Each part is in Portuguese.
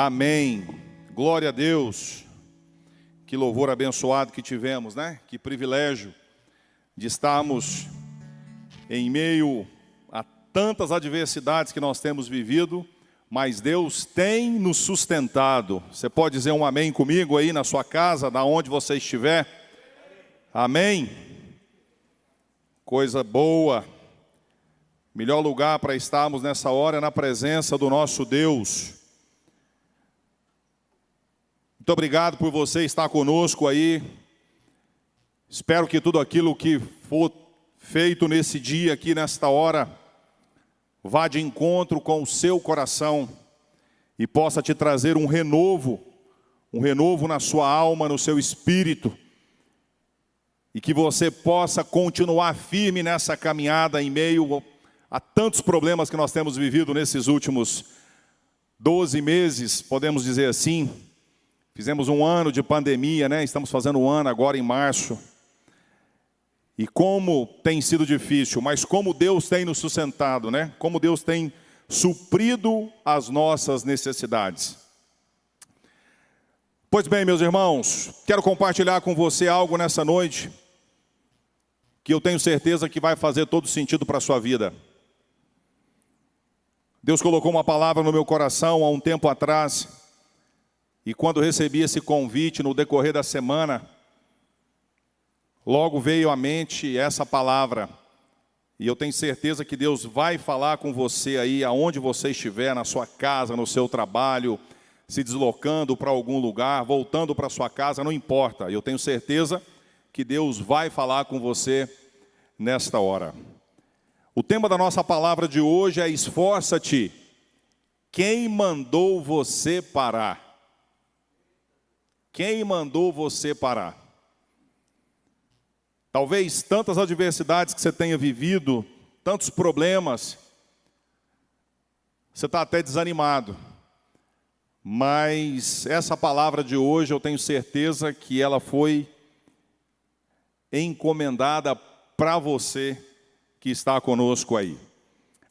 Amém. Glória a Deus. Que louvor abençoado que tivemos, né? Que privilégio de estarmos em meio a tantas adversidades que nós temos vivido, mas Deus tem nos sustentado. Você pode dizer um amém comigo aí na sua casa, da onde você estiver? Amém. Coisa boa. Melhor lugar para estarmos nessa hora é na presença do nosso Deus. Muito obrigado por você estar conosco aí. Espero que tudo aquilo que for feito nesse dia aqui, nesta hora, vá de encontro com o seu coração e possa te trazer um renovo na sua alma, no seu espírito, e que você possa continuar firme nessa caminhada em meio a tantos problemas que nós temos vivido nesses últimos 12 meses, podemos dizer assim. Fizemos um ano de pandemia, né? Estamos fazendo um ano agora em março. E como tem sido difícil, mas como Deus tem nos sustentado, né? Como Deus tem suprido as nossas necessidades. Pois bem, meus irmãos, quero compartilhar com você algo nessa noite que eu tenho certeza que vai fazer todo sentido para a sua vida. Deus colocou uma palavra no meu coração há um tempo atrás, e quando recebi esse convite no decorrer da semana, logo veio à mente essa palavra. E eu tenho certeza que Deus vai falar com você aí, aonde você estiver, na sua casa, no seu trabalho, se deslocando para algum lugar, voltando para sua casa, não importa. Eu tenho certeza que Deus vai falar com você nesta hora. O tema da nossa palavra de hoje é: esforça-te. Quem mandou você parar? Quem mandou você parar? Talvez tantas adversidades que você tenha vivido, tantos problemas, você está até desanimado. Mas essa palavra de hoje eu tenho certeza que ela foi encomendada para você que está conosco aí.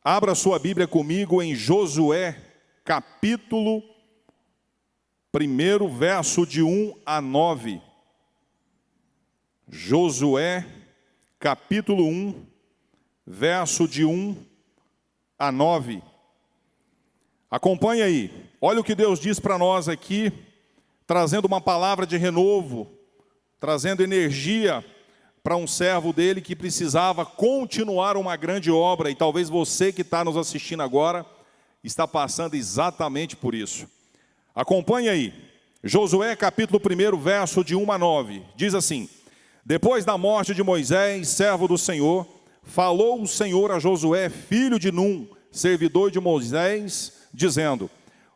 Abra sua Bíblia comigo em Josué, capítulo 1, verso de 1 a 9. Josué, capítulo 1, verso de 1 a 9. Acompanhe aí. Olha o que Deus diz para nós aqui, trazendo uma palavra de renovo, trazendo energia para um servo dele que precisava continuar uma grande obra. E talvez você que está nos assistindo agora está passando exatamente por isso. Acompanhe aí, Josué capítulo 1, verso de 1 a 9, diz assim: depois da morte de Moisés, servo do Senhor, falou o Senhor a Josué, filho de Num, servidor de Moisés, dizendo: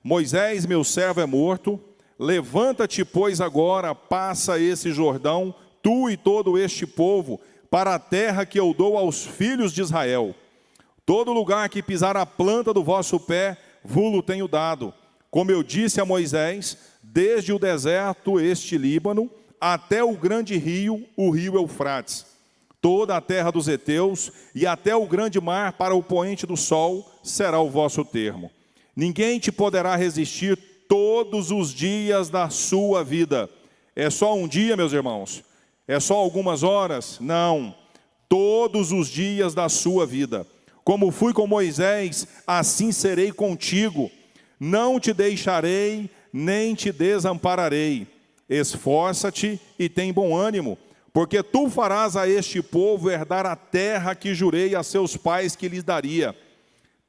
Moisés, meu servo, é morto, levanta-te, pois agora passa esse Jordão, tu e todo este povo, para a terra que eu dou aos filhos de Israel. Todo lugar que pisar a planta do vosso pé, vos tenho dado. Como eu disse a Moisés, desde o deserto, este Líbano, até o grande rio, o rio Eufrates, toda a terra dos heteus, e até o grande mar para o poente do sol, será o vosso termo. Ninguém te poderá resistir todos os dias da sua vida. É só um dia, meus irmãos? É só algumas horas? Não. Todos os dias da sua vida. Como fui com Moisés, assim serei contigo. Não te deixarei, nem te desampararei. Esforça-te e tem bom ânimo, porque tu farás a este povo herdar a terra que jurei a seus pais que lhes daria.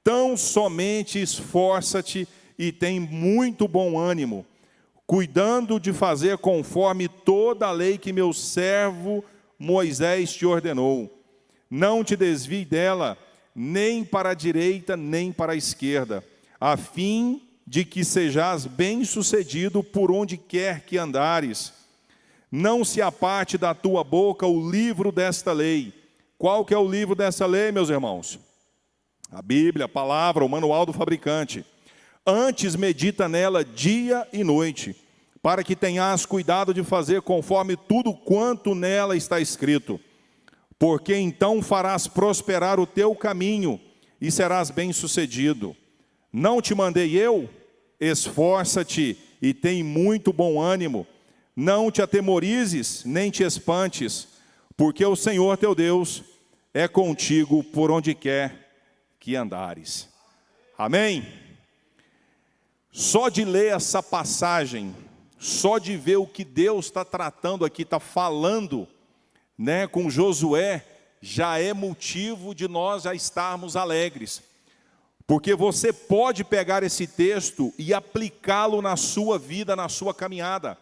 Tão somente esforça-te e tem muito bom ânimo, cuidando de fazer conforme toda a lei que meu servo Moisés te ordenou. Não te desvie dela, nem para a direita, nem para a esquerda, a fim de que sejais bem-sucedido por onde quer que andares. Não se aparte da tua boca o livro desta lei. Qual que é o livro dessa lei, meus irmãos? A Bíblia, a palavra, o manual do fabricante. Antes medita nela dia e noite, para que tenhas cuidado de fazer conforme tudo quanto nela está escrito. Porque então farás prosperar o teu caminho e serás bem-sucedido. Não te mandei eu? esforça-te e tem muito bom ânimo. Não te atemorizes, nem te espantes, porque o Senhor teu Deus é contigo por onde quer que andares. Amém? Só de ler essa passagem, só de ver o que Deus está tratando aqui, está falando, né, com Josué, já é motivo de nós já estarmos alegres. Porque você pode pegar esse texto e aplicá-lo na sua vida, na sua caminhada.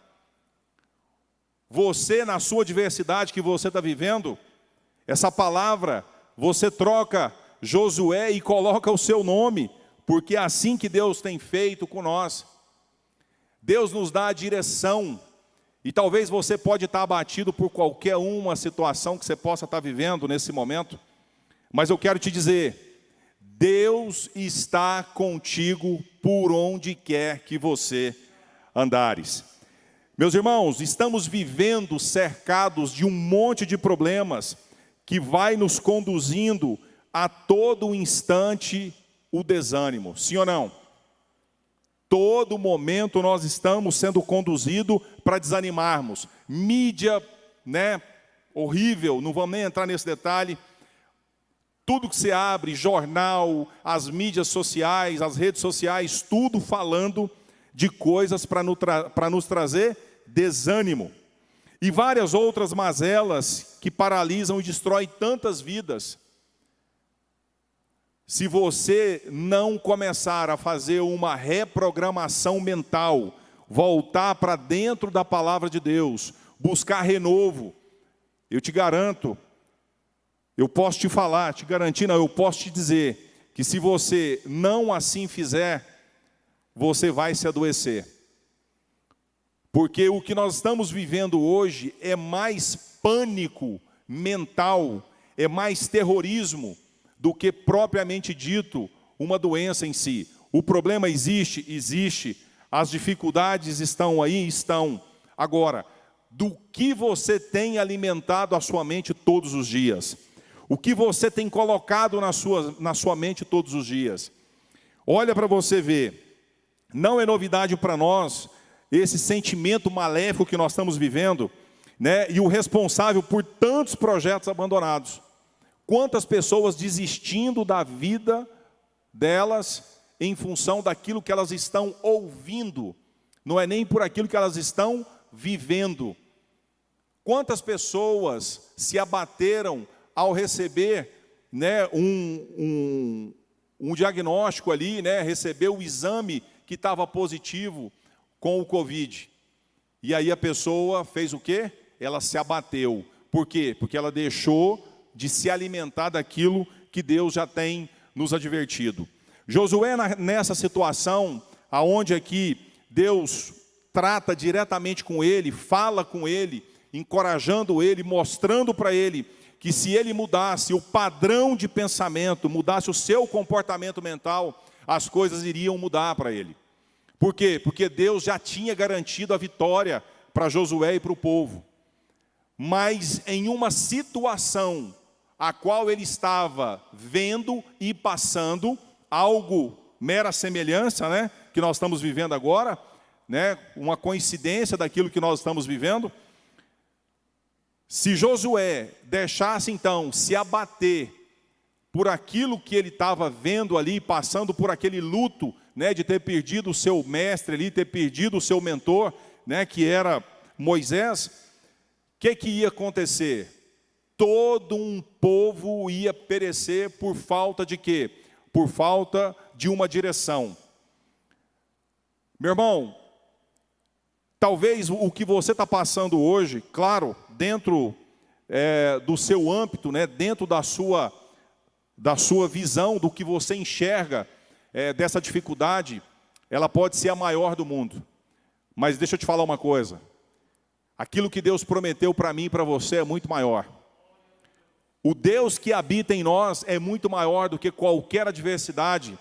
Você, na sua diversidade que você está vivendo, essa palavra, você troca Josué e coloca o seu nome, porque é assim que Deus tem feito com nós. Deus nos dá a direção, e talvez você pode estar abatido por qualquer uma situação que você possa estar vivendo nesse momento, mas eu quero te dizer, Deus está contigo por onde quer que você andares. Meus irmãos, estamos vivendo cercados de um monte de problemas que vai nos conduzindo a todo instante o desânimo, sim ou não? Todo momento nós estamos sendo conduzidos para desanimarmos. Mídia, né, horrível, não vamos nem entrar nesse detalhe. Tudo que você abre, jornal, as mídias sociais, as redes sociais, tudo falando de coisas para nos trazer desânimo. E várias outras mazelas que paralisam e destroem tantas vidas. Se você não começar a fazer uma reprogramação mental, voltar para dentro da palavra de Deus, buscar renovo, eu te garanto, eu posso te falar, te garantir, não, eu posso te dizer, que se você não assim fizer, você vai se adoecer. Porque o que nós estamos vivendo hoje é mais pânico mental, é mais terrorismo, do que propriamente dito uma doença em si. O problema existe, existe. As dificuldades estão aí, estão. Agora, do que você tem alimentado a sua mente todos os dias? O que você tem colocado na sua mente todos os dias? Olha para você ver. Não é novidade para nós esse sentimento maléfico que nós estamos vivendo, né? E o responsável por tantos projetos abandonados. Quantas pessoas desistindo da vida delas em função daquilo que elas estão ouvindo, não é nem por aquilo que elas estão vivendo. Quantas pessoas se abateram ao receber, né, um diagnóstico ali, né, receber o exame que estava positivo com o Covid. E aí a pessoa fez o quê? Ela se abateu. Por quê? Porque ela deixou de se alimentar daquilo que Deus já tem nos advertido. Josué, nessa situação, aonde aqui Deus trata diretamente com ele, fala com ele, encorajando ele, mostrando para ele que se ele mudasse o padrão de pensamento, mudasse o seu comportamento mental, as coisas iriam mudar para ele. Por quê? Porque Deus já tinha garantido a vitória para Josué e para o povo. Mas em uma situação a qual ele estava vendo e passando, algo, mera semelhança, né, que nós estamos vivendo agora, né, uma coincidência daquilo que nós estamos vivendo. Se Josué deixasse então se abater por aquilo que ele estava vendo ali, passando por aquele luto, né, de ter perdido o seu mestre ali, ter perdido o seu mentor, né, que era Moisés, o que ia acontecer? Todo um povo ia perecer por falta de quê? Por falta de uma direção. Meu irmão, talvez o que você está passando hoje, claro, dentro do seu âmbito, né, dentro da sua visão, do que você enxerga dessa dificuldade, ela pode ser a maior do mundo. Mas deixa eu te falar uma coisa. Aquilo que Deus prometeu para mim e para você é muito maior. O Deus que habita em nós é muito maior do que qualquer adversidade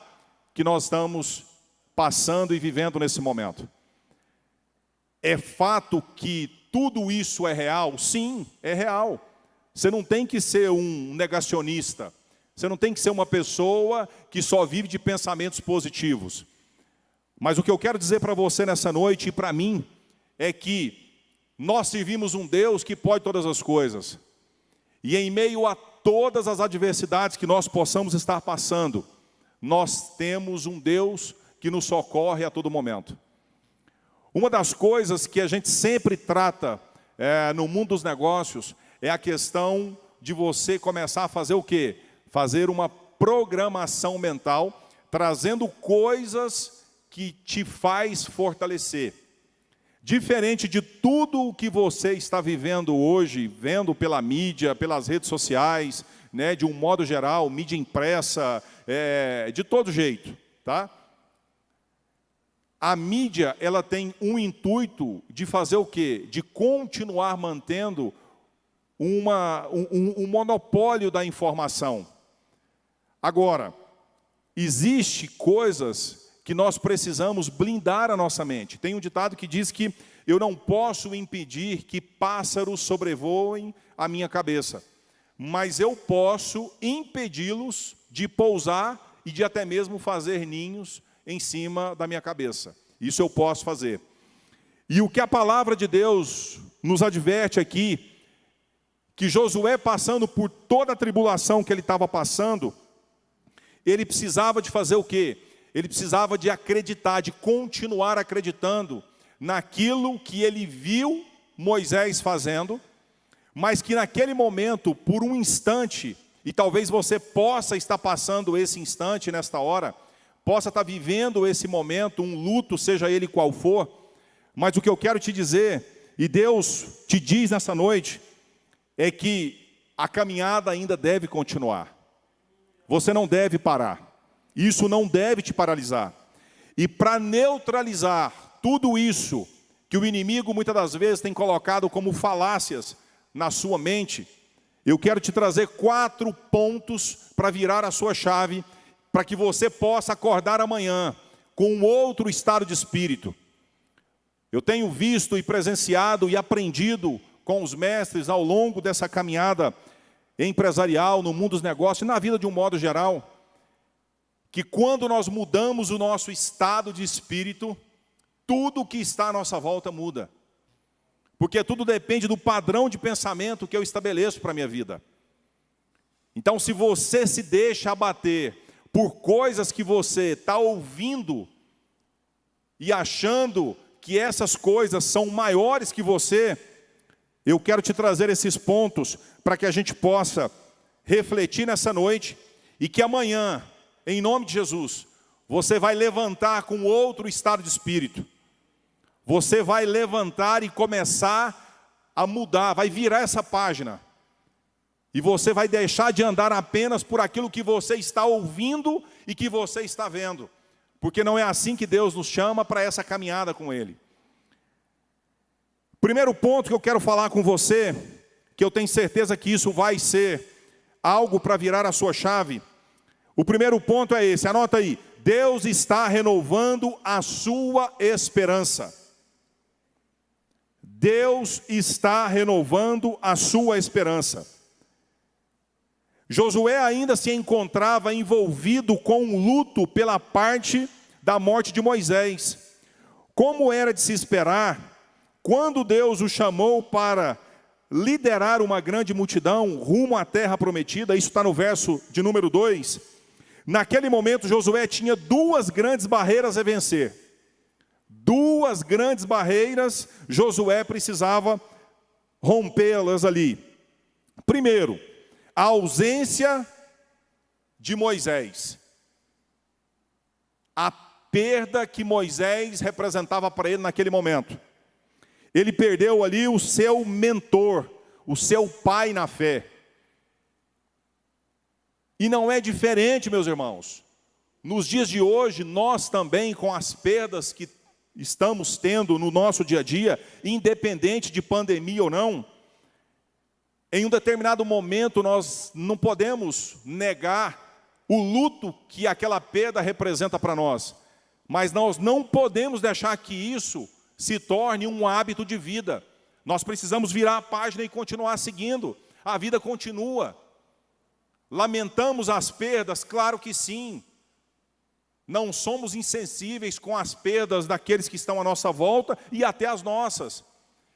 que nós estamos passando e vivendo nesse momento. É fato que tudo isso é real? Sim, é real. Você não tem que ser um negacionista. Você não tem que ser uma pessoa que só vive de pensamentos positivos. Mas o que eu quero dizer para você nessa noite e para mim é que nós servimos um Deus que pode todas as coisas. E em meio a todas as adversidades que nós possamos estar passando, nós temos um Deus que nos socorre a todo momento. Uma das coisas que a gente sempre trata no mundo dos negócios é a questão de você começar a fazer o quê? Fazer uma programação mental, trazendo coisas que te faz fortalecer. Diferente de tudo o que você está vivendo hoje, vendo pela mídia, pelas redes sociais, né, de um modo geral, mídia impressa, de todo jeito, tá? A mídia, ela tem um intuito de fazer o quê? De continuar mantendo um monopólio da informação. Agora, existe coisas que nós precisamos blindar a nossa mente. Tem um ditado que diz que eu não posso impedir que pássaros sobrevoem a minha cabeça, mas eu posso impedi-los de pousar e de até mesmo fazer ninhos em cima da minha cabeça. Isso eu posso fazer. E o que a palavra de Deus nos adverte aqui, que Josué, passando por toda a tribulação que ele estava passando, ele precisava de fazer o quê? Ele precisava de acreditar, de continuar acreditando naquilo que ele viu Moisés fazendo, mas que naquele momento, por um instante, e talvez você possa estar passando esse instante nesta hora, possa estar vivendo esse momento, um luto, seja ele qual for, mas o que eu quero te dizer, e Deus te diz nessa noite, é que a caminhada ainda deve continuar. Você não deve parar. Isso não deve te paralisar. E para neutralizar tudo isso que o inimigo muitas das vezes tem colocado como falácias na sua mente, eu quero te trazer 4 pontos para virar a sua chave, para que você possa acordar amanhã com um outro estado de espírito. Eu tenho visto e presenciado e aprendido com os mestres ao longo dessa caminhada empresarial, no mundo dos negócios e na vida de um modo geral, que quando nós mudamos o nosso estado de espírito, tudo que está à nossa volta muda. Porque tudo depende do padrão de pensamento que eu estabeleço para a minha vida. Então, se você se deixa abater por coisas que você está ouvindo e achando que essas coisas são maiores que você, eu quero te trazer esses pontos para que a gente possa refletir nessa noite e que amanhã, em nome de Jesus, você vai levantar com outro estado de espírito. Você vai levantar e começar a mudar, vai virar essa página. E você vai deixar de andar apenas por aquilo que você está ouvindo e que você está vendo. Porque não é assim que Deus nos chama para essa caminhada com Ele. Primeiro ponto que eu quero falar com você, que eu tenho certeza que isso vai ser algo para virar a sua chave. O primeiro ponto é esse, anota aí. Deus está renovando a sua esperança. Deus está renovando a sua esperança. Josué ainda se encontrava envolvido com um luto pela parte da morte de Moisés. Como era de se esperar, quando Deus o chamou para liderar uma grande multidão rumo à terra prometida, isso está no verso de número 2, naquele momento Josué tinha 2 grandes barreiras a vencer. 2 grandes barreiras Josué precisava rompê-las ali. Primeiro, a ausência de Moisés. A perda que Moisés representava para ele naquele momento. Ele perdeu ali o seu mentor, o seu pai na fé. E não é diferente, meus irmãos. Nos dias de hoje, nós também, com as perdas que estamos tendo no nosso dia a dia, independente de pandemia ou não, em um determinado momento nós não podemos negar o luto que aquela perda representa para nós. Mas nós não podemos deixar que isso se torne um hábito de vida. Nós precisamos virar a página e continuar seguindo. A vida continua. Lamentamos as perdas? Claro que sim. Não somos insensíveis com as perdas daqueles que estão à nossa volta e até as nossas.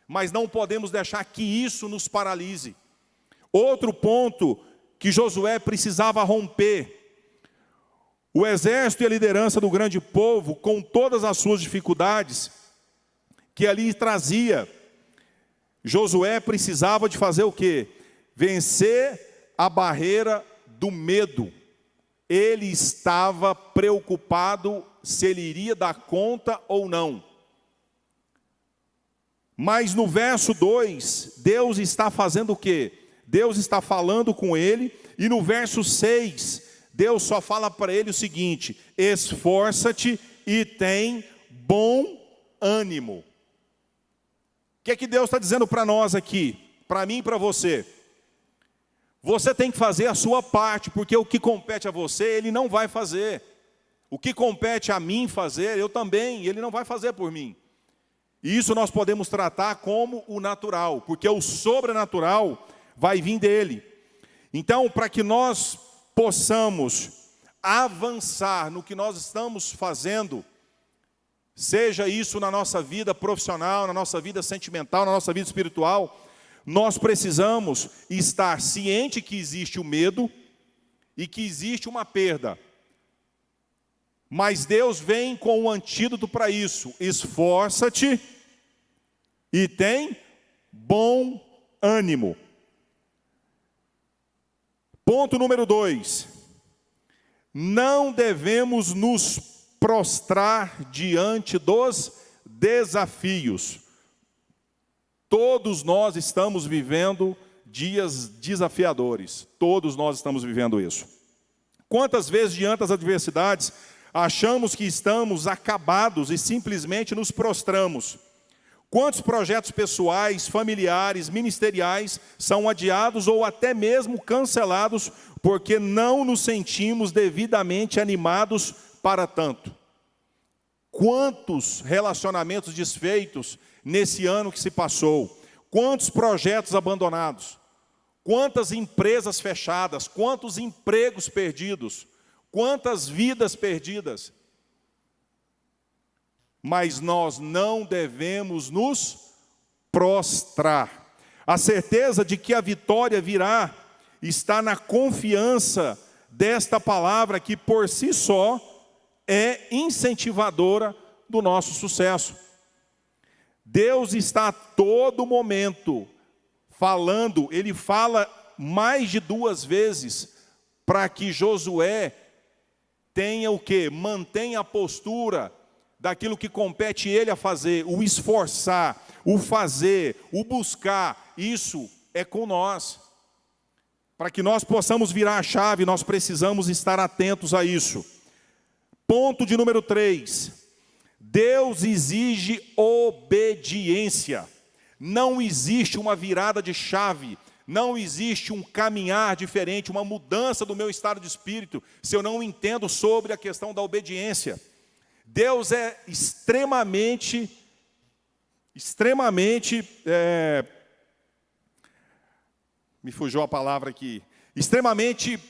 Mas não podemos deixar que isso nos paralise. Outro ponto que Josué precisava romper. O exército e a liderança do grande povo, com todas as suas dificuldades que ali trazia, Josué precisava de fazer o quê? Vencer a barreira do medo. Ele estava preocupado se ele iria dar conta ou não. Mas no verso 2, Deus está fazendo o quê? Deus está falando com ele, e no verso 6, Deus só fala para ele o seguinte: esforça-te e tem bom ânimo. O que é que Deus está dizendo para nós aqui? Para mim e para você. Você tem que fazer a sua parte, porque o que compete a você, Ele não vai fazer. O que compete a mim fazer, eu também, Ele não vai fazer por mim. E isso nós podemos tratar como o natural, porque o sobrenatural vai vir dele. Então, para que nós possamos avançar no que nós estamos fazendo, seja isso na nossa vida profissional, na nossa vida sentimental, na nossa vida espiritual, nós precisamos estar ciente que existe o medo e que existe uma perda. Mas Deus vem com um antídoto para isso: esforça-te e tem bom ânimo. Ponto número 2. Não devemos nos prostrar diante dos desafios. Todos nós estamos vivendo dias desafiadores. Todos nós estamos vivendo isso. Quantas vezes, diante das adversidades, achamos que estamos acabados e simplesmente nos prostramos? Quantos projetos pessoais, familiares, ministeriais são adiados ou até mesmo cancelados porque não nos sentimos devidamente animados para tanto? Quantos relacionamentos desfeitos nesse ano que se passou? Quantos projetos abandonados? Quantas empresas fechadas? Quantos empregos perdidos? Quantas vidas perdidas? Mas nós não devemos nos prostrar. A certeza de que a vitória virá está na confiança desta palavra, que por si só é incentivadora do nosso sucesso. Deus está a todo momento falando, Ele fala mais de 2 vezes para que Josué tenha o quê? Mantenha a postura daquilo que compete ele a fazer, o esforçar, o fazer, o buscar. Isso é com nós. Para que nós possamos virar a chave, nós precisamos estar atentos a isso. Ponto de número 3. Deus exige obediência. Não existe uma virada de chave, não existe um caminhar diferente, uma mudança do meu estado de espírito, se eu não entendo sobre a questão da obediência. Deus é extremamente, me fugiu a palavra aqui, extremamente,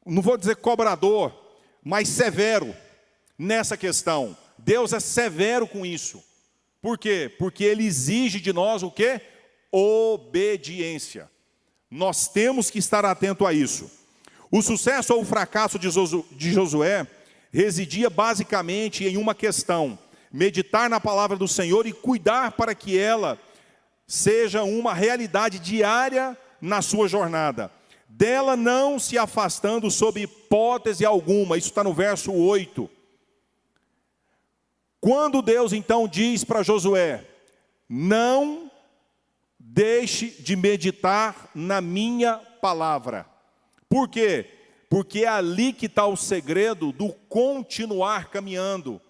não vou dizer cobrador, mas severo nessa questão. Deus é severo com isso. Por quê? Porque Ele exige de nós o quê? Obediência. Nós temos que estar atento a isso. O sucesso ou o fracasso de Josué residia basicamente em uma questão: meditar na palavra do Senhor e cuidar para que ela seja uma realidade diária na sua jornada. Dela não se afastando sob hipótese alguma. Isso está no verso 8. Quando Deus então diz para Josué: não deixe de meditar na minha palavra. Por quê? Porque é ali que está o segredo do continuar caminhando,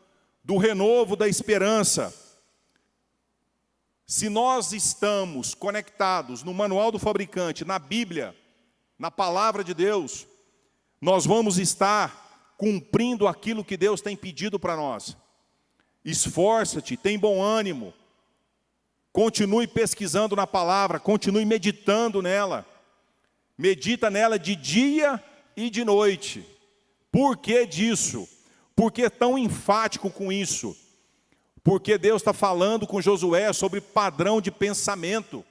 do renovo da esperança. Se nós estamos conectados no manual do fabricante, na Bíblia, na palavra de Deus, nós vamos estar cumprindo aquilo que Deus tem pedido para nós. Esforça-te, tem bom ânimo, continue pesquisando na palavra, continue meditando nela. Medita nela de dia e de noite. Por que disso? Por que tão enfático com isso? Porque Deus está falando com Josué sobre padrão de pensamento.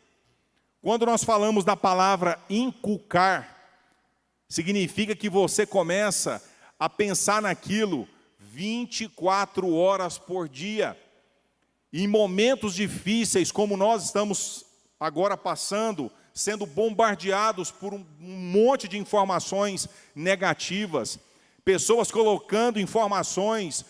Quando nós falamos da palavra inculcar, significa que você começa a pensar naquilo 24 horas por dia. Em momentos difíceis, como nós estamos agora passando, sendo bombardeados por um monte de informações negativas, pessoas colocando informações,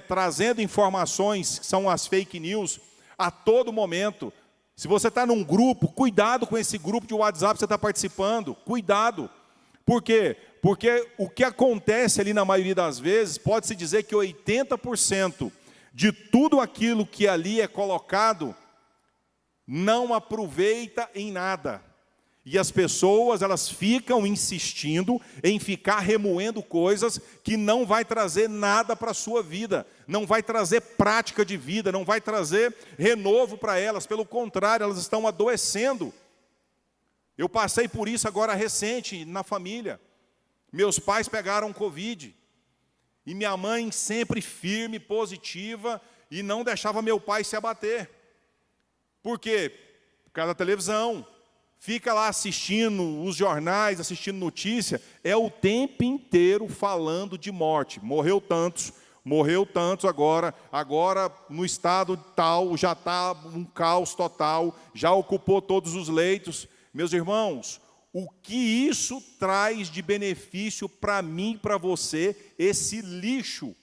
trazendo informações que são as fake news a todo momento. Se você está num grupo, cuidado com esse grupo de WhatsApp que você está participando, cuidado. Por quê? Porque o que acontece ali na maioria das vezes, pode-se dizer que 80% de tudo aquilo que ali é colocado não aproveita em nada. E as pessoas, elas ficam insistindo em ficar remoendo coisas que não vai trazer nada para a sua vida, não vai trazer prática de vida, não vai trazer renovo para elas, pelo contrário, elas estão adoecendo. Eu passei por isso agora recente, na família. Meus pais pegaram Covid, e minha mãe sempre firme, positiva, e não deixava meu pai se abater. Por quê? Por causa da televisão. Fica lá assistindo os jornais, assistindo notícia, é o tempo inteiro falando de morte. Morreu tantos agora no estado tal, já está um caos total, já ocupou todos os leitos. Meus irmãos, o que isso traz de benefício para mim e para você, esse lixo,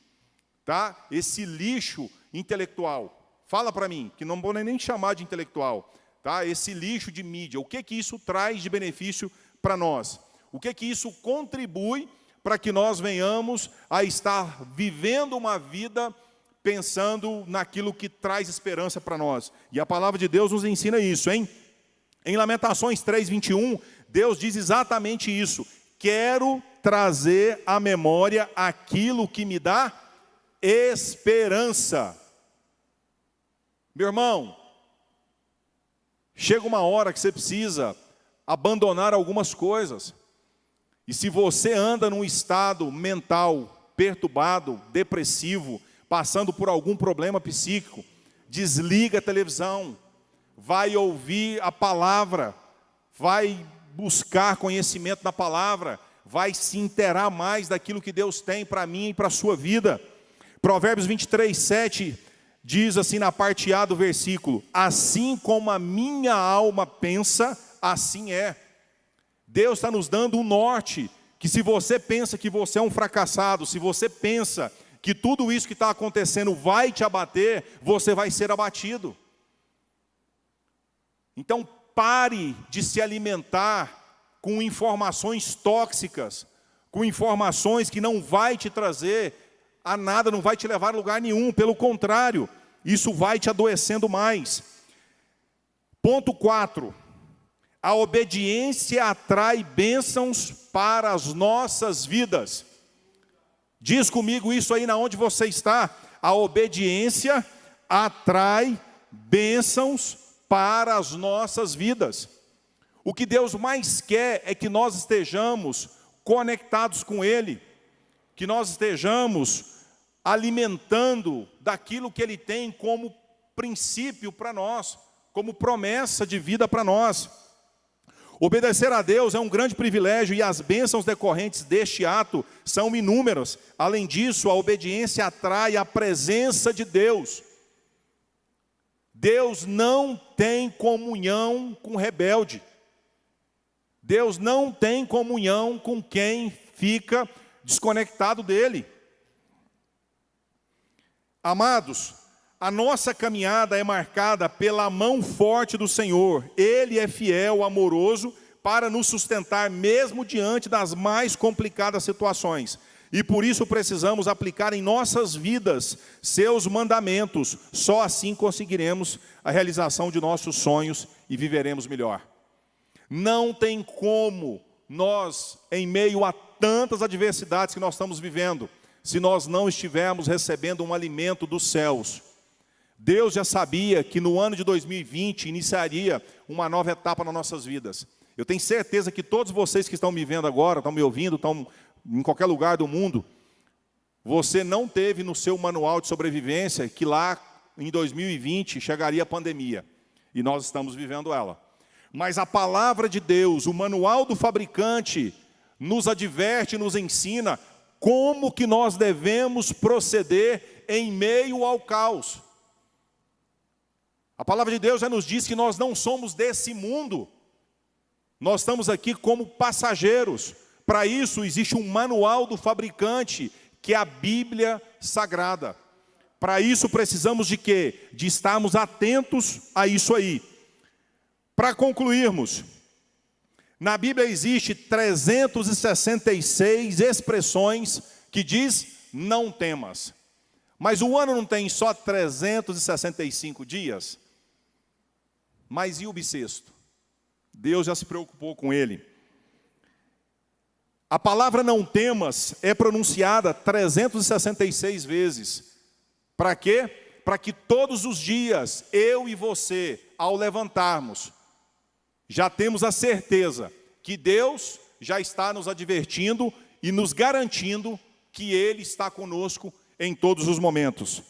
tá? Esse lixo intelectual. Fala para mim, que não vou nem chamar de intelectual. Tá? Esse lixo de mídia, o que isso traz de benefício para nós? O que isso contribui para que nós venhamos a estar vivendo uma vida pensando naquilo que traz esperança para nós? E a palavra de Deus nos ensina isso, hein? Em Lamentações 3:21, Deus diz exatamente isso. Quero trazer à memória aquilo que me dá esperança. Meu irmão, chega uma hora que você precisa abandonar algumas coisas. E se você anda num estado mental perturbado, depressivo, passando por algum problema psíquico, desliga a televisão, vai ouvir a palavra, vai buscar conhecimento na palavra, vai se inteirar mais daquilo que Deus tem para mim e para a sua vida. Provérbios 23:7 diz assim na parte A do versículo: assim como a minha alma pensa, assim é. Deus está nos dando um norte, que se você pensa que você é um fracassado, se você pensa que tudo isso que está acontecendo vai te abater, você vai ser abatido. Então pare de se alimentar com informações tóxicas, com informações que não vai te trazer a nada, não vai te levar a lugar nenhum, pelo contrário, isso vai te adoecendo mais. Ponto 4, a obediência atrai bênçãos para as nossas vidas. Diz comigo isso aí na onde você está. A obediência atrai bênçãos para as nossas vidas. O que Deus mais quer é que nós estejamos conectados com Ele, que nós estejamos alimentando daquilo que Ele tem como princípio para nós, como promessa de vida para nós. Obedecer a Deus é um grande privilégio e as bênçãos decorrentes deste ato são inúmeras. Além disso, a obediência atrai a presença de Deus. Deus não tem comunhão com rebelde. Deus não tem comunhão com quem fica desconectado dele. Amados, a nossa caminhada é marcada pela mão forte do Senhor. Ele é fiel, amoroso, para nos sustentar mesmo diante das mais complicadas situações. E por isso precisamos aplicar em nossas vidas seus mandamentos. Só assim conseguiremos a realização de nossos sonhos e viveremos melhor. Não tem como nós, em meio a tantas adversidades que nós estamos vivendo, se nós não estivermos recebendo um alimento dos céus. Deus já sabia que no ano de 2020 iniciaria uma nova etapa nas nossas vidas. Eu tenho certeza que todos vocês que estão me vendo agora, estão me ouvindo, estão em qualquer lugar do mundo, você não teve no seu manual de sobrevivência que lá em 2020 chegaria a pandemia. E nós estamos vivendo ela. Mas a palavra de Deus, o manual do fabricante, nos adverte, nos ensina como que nós devemos proceder em meio ao caos. A palavra de Deus já nos diz que nós não somos desse mundo. Nós estamos aqui como passageiros. Para isso existe um manual do fabricante, que é a Bíblia Sagrada. Para isso precisamos de quê? De estarmos atentos a isso aí. Para concluirmos, na Bíblia existe 366 expressões que diz não temas. Mas o ano não tem só 365 dias? Mas e o bissexto? Deus já se preocupou com ele. A palavra não temas é pronunciada 366 vezes. Para quê? Para que todos os dias, eu e você, ao levantarmos, já temos a certeza que Deus já está nos advertindo e nos garantindo que Ele está conosco em todos os momentos.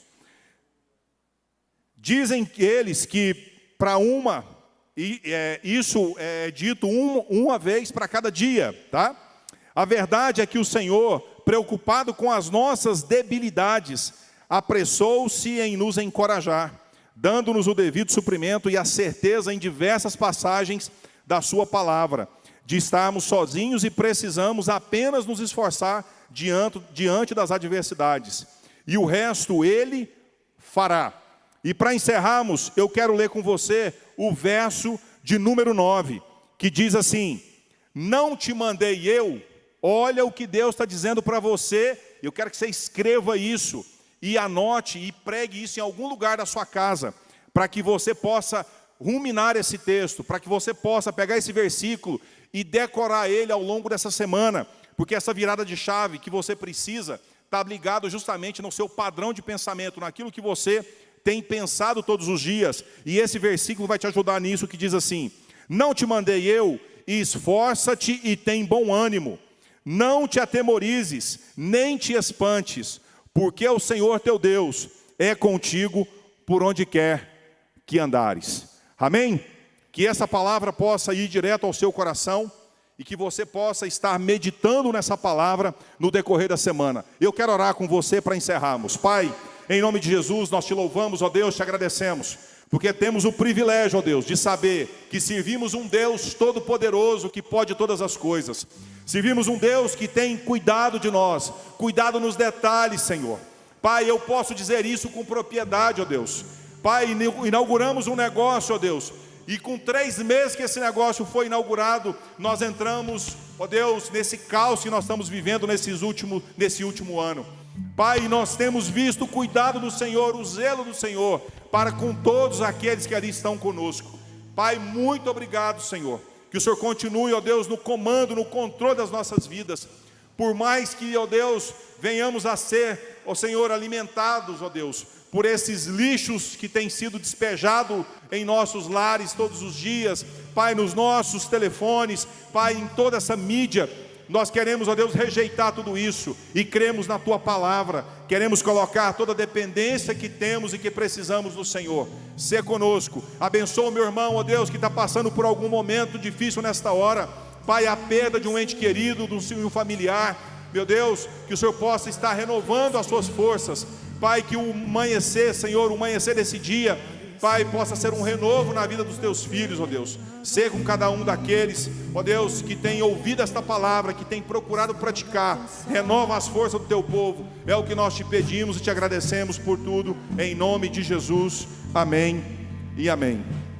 Dizem eles que para uma, isso é dito uma vez para cada dia, tá? A verdade é que o Senhor, preocupado com as nossas debilidades, apressou-se em nos encorajar, dando-nos o devido suprimento e a certeza em diversas passagens da sua palavra, de estarmos sozinhos e precisamos apenas nos esforçar diante das adversidades. E o resto Ele fará. E para encerrarmos, eu quero ler com você o verso de número 9, que diz assim: não te mandei eu. Olha o que Deus está dizendo para você. Eu quero que você escreva isso e anote e pregue isso em algum lugar da sua casa, para que você possa ruminar esse texto, para que você possa pegar esse versículo e decorar ele ao longo dessa semana, porque essa virada de chave que você precisa está ligado justamente no seu padrão de pensamento, naquilo que você tem pensado todos os dias. E esse versículo vai te ajudar nisso, que diz assim: não te mandei eu, esforça-te e tem bom ânimo. Não te atemorizes, nem te espantes, porque o Senhor teu Deus é contigo por onde quer que andares. Amém? Que essa palavra possa ir direto ao seu coração e que você possa estar meditando nessa palavra no decorrer da semana. Eu quero orar com você para encerrarmos. Pai, em nome de Jesus, nós te louvamos, ó Deus, te agradecemos, porque temos o privilégio, ó Deus, de saber que servimos um Deus todo-poderoso, que pode todas as coisas. Servimos um Deus que tem cuidado de nós, cuidado nos detalhes, Senhor. Pai, eu posso dizer isso com propriedade, ó Deus. Pai, inauguramos um negócio, ó Deus, e com 3 meses que esse negócio foi inaugurado, nós entramos, ó Deus, nesse caos que nós estamos vivendo nesse último ano. Pai, nós temos visto o cuidado do Senhor, o zelo do Senhor, para com todos aqueles que ali estão conosco. Pai, muito obrigado, Senhor. Que o Senhor continue, ó Deus, no comando, no controle das nossas vidas. Por mais que, ó Deus, venhamos a ser, ó Senhor, alimentados, ó Deus, por esses lixos que têm sido despejados em nossos lares todos os dias, Pai, nos nossos telefones, Pai, em toda essa mídia, nós queremos, ó Deus, rejeitar tudo isso e cremos na Tua palavra. Queremos colocar toda a dependência que temos e que precisamos no Senhor. Sê conosco, abençoa o meu irmão, ó Deus, que está passando por algum momento difícil nesta hora. Pai, a perda de um ente querido, de um familiar, meu Deus, que o Senhor possa estar renovando as suas forças. Pai, que o amanhecer, Senhor, o amanhecer desse dia, Pai, possa ser um renovo na vida dos teus filhos, ó Deus. Ser com cada um daqueles, ó Deus, que tem ouvido esta palavra, que tem procurado praticar. Renova as forças do teu povo. É o que nós te pedimos e te agradecemos por tudo, em nome de Jesus. Amém e amém.